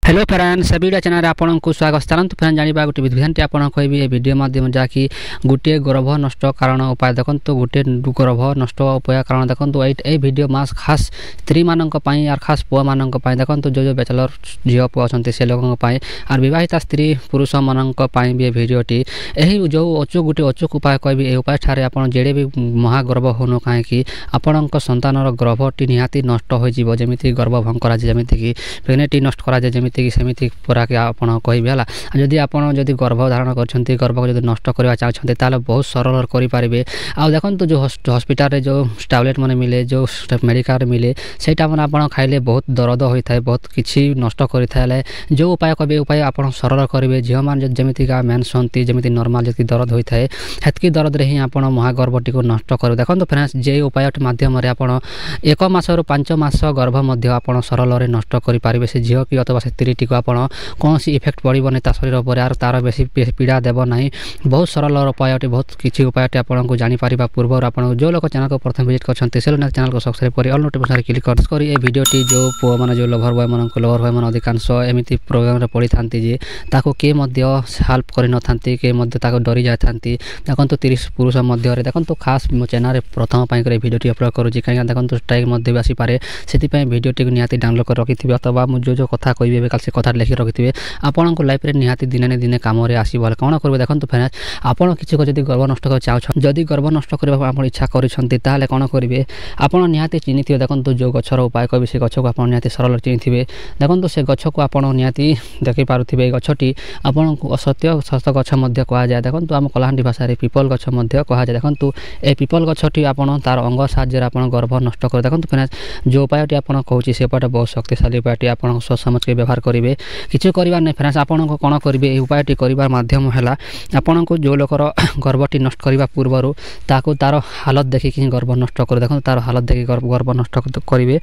Hello friends video channel आपन को स्वागत चलते फ्रेंड जाना गोटे विधान आप कहबी ये वीडियो माध्यम जहाँकि गोटे गर्भ नष्ट कारण उपाय देखो गोटे गर्भ नष्ट उपाय कारण देखो ये वीडियो मास खास स्त्री मानक और खास पुआ मानक देखो जो बैचलर झील पुआ अच्छा से लोगों और बहिता स्त्री पुरुष मानक भी भिडटी यही जो अचूक गोटे अचूक उपाय कहबी ये उपाय ठारे आप जेडे भी महागर्भ होनु कहीं आपण संतानर गर्भटी निहाती नष्ट होमती गर्भ करा जमीक प्रेगनेंट नष्ट करा सेमती पूरा कि आप कहबे जदि आप गर्भ धारण कर गर्भ को नष्ट करवा चाहते ताले बहुत सरल करेंगे आ देखो जो हॉस्पिटल जो टैबलेट मैंने मिले जो मेडिकल मिले सेटा मैंने आप खाइले बहुत दर्द होता है बहुत किसी नष्ट करें जो उपाय कहबे उपाय आप सरल करेंगे झील मैंने जमीका मेन्स हमें जमी नर्माल जी दर्द होता है हेतकी दर्द ही आप महागर्भटी को नष्ट कर देखो फ्रेंड्स जे उपाय मध्यम आप 1 मासरू 5 मास गर्भ आप सरल नष्ट करेंगे से झील की अथवा स्त्रीटी को आपड़ कौन इफेक्ट पड़ोनी शरीर पर और तार बेस पीड़ा देव ना बहुत सरल उपाय बहुत किसी उपाय आपको जापर पूर्व आप जो लोग चैनल को प्रथम विजिट कर चैनल को सब्सक्राइब कर ऑल नोटिफिकेशन क्लिक कर ये वीडियोटी जो पुआ मैंने जो लभर बॉय मन लभर बॉय मैंने अधिकांश एमती प्रोग्राम में पड़ी था किए हेल्प कर डरी जाता देखो 30 पुरुष मध्य देखो खास मो चैनल प्रथम वीडियोटी अपलोड करुँच कहीं देखो स्ट्राइक भी आसीपे से वीडियोटी निहाती डाउनलोड कर रखी अथवा मुझे जो कथा कहबी काल से कथा लिखि रखिथे आपन को लाइफ रे निहाती दिन ने दिन काम रे आसी बोल कोन करबे देखंतु फ्रेंड्स आपन किछि को जदी गर्भ नष्ट कर चाहछ जदी गर्भ नष्ट करबा आपन इच्छा करिसंती ताले कोन करबे आपन निहाती चिनिथिबे देखंतु जो गछर उपाय कहबे से गछ को आपन निहाती सरल चिनिथिबे देखंतु से गछ को आपन निहाती देखि पारुथिबे गछटी आपन को असत्य सस्त गछ मध्य कहा जाय देखंतु हम कलाहांडी भाषा रे पीपल गछ मध्य कहा जाय देखंतु ए पीपल गछटी आपन तार अंग साहाय्य रे आपन गर्भ नष्ट कर देखंतु फ्रेंड्स जो उपायटी आपन कहूची से पाट बहुत शक्तिशाली उपायटी आपन सोच समझ के व्यवहार करेंगे किसी कर नहीं फ्रेंड्स आपन को कौन करेंगे उपायटी कर माध्यम है आपन को जो लोकर गर्भटी नष्ट करने पूर्वर ताको तार हालत देखिए गर्भ नष्ट कर देखो तार हालत देखिए गर्भ नष्ट करेंगे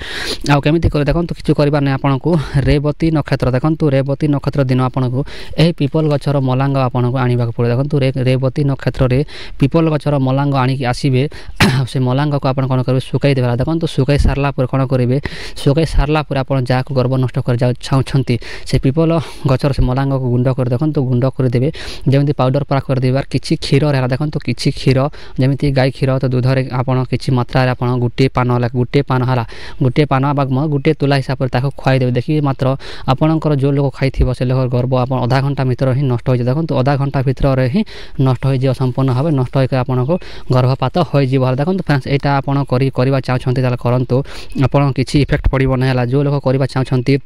आमती देखो किसी कर आपन को रेवती नक्षत्र देखो रेवती नक्षत्र दिन आपन को यही पीपल गछर मलांग आपन को आने पड़े देखो रेवती नक्षत्र में पीपल गछर मलांग आनिक आसबे से मलांग को आप कौन करेंगे सुखाई देवा देखो सुखाई सारा कौन करेंगे सुखाई सारा आप जहाँ गर्भ नष्ट कर चाहते से पीपल गचर से मलांग को गुंड कर देखो गुंड करदे जमी पाउडर परा करदेवार किसी क्षीर है देखो किसी क्षीर जमी गाय क्षीर तो दूध में आप किसी मात्रा आप गोटे पान है गोटे पान गोटे तुला हिसाब से खुआईदेवे देखिए मात्र आपंकर जो लोग खाई से लोग गर्भ आप आधा घंटा भर ही नष्ट हो देखो आधा घंटा भर ही नष्ट हो संपूर्ण भाव नष्ट होकर आपको गर्भपात हो देखो फ्रेंड्स यहाँ आप चाहते करूँ आप किसी इफेक्ट पड़ो ना जो लोग करवा चाहते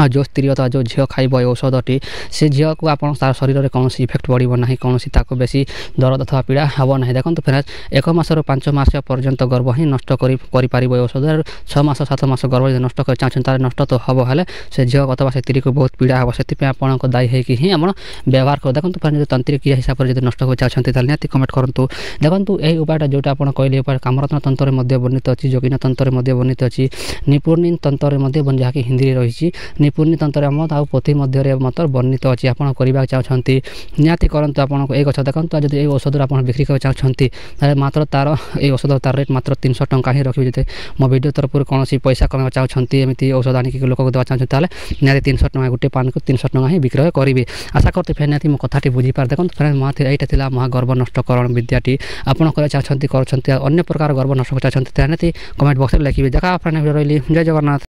जो स्त्री अथवा जो झील खाइब औषधटी से झील को आप शरीर में कौन इफेक्ट पड़ो ना कौन बेस दर्द अथवा पीड़ा हम ना देखो फ्रेंड्स 1 मासरू 5 मास पर्यंत गर्भ ही नष्ट कर औषध 6 मास 7 मास गर्भ नष्ट कर चाहते नष्ट तो हम है से झील अथवा से स्त्री को बहुत पीड़ा हम से आपको दायी होगी ही आम व्यवहार कर देखो फ्रेंड्स तंत्रिक हिसाब से नष्ट कर चाहते निहाती कमेंट करूँ देखो यही उपायटा जोटा आप कहले उपाय कामरत्न तंत्र में वर्णित अच्छी जोगिना तंत्र में वर्णित अच्छी निपुणी तंत्र में जहाँकि हिंदी रही निपुणी तंत्र मत आ पोथी मध्य मत वर्णित अच्छी आप चाहते निहाती करूँ आपको ये गछ देखो जब ये औषध आप बिक्री कर चाहते मात्र तार ये औषध तार रेट मात्र 300 टंका ही रखिए जो मो वीडियो तरफ कौन पैसा कमा चाहते एमती औषध आनिक लोक को देवा चाहते निहाती 300 टंका गोटे पान को 300 टंका ही विक्रय करेंगे आशा करते फिर निहाती मो कथाटी बुझीपार देखो फ्रेंड्स यहाँ महागर्भ नष्टकरण विद्याटी आपड़ चाहते अन्य प्रकार गर्भ नष्ट चाहते निहाती कमेंट बॉक्स में लिखे देखा रही जय जगन्नाथ।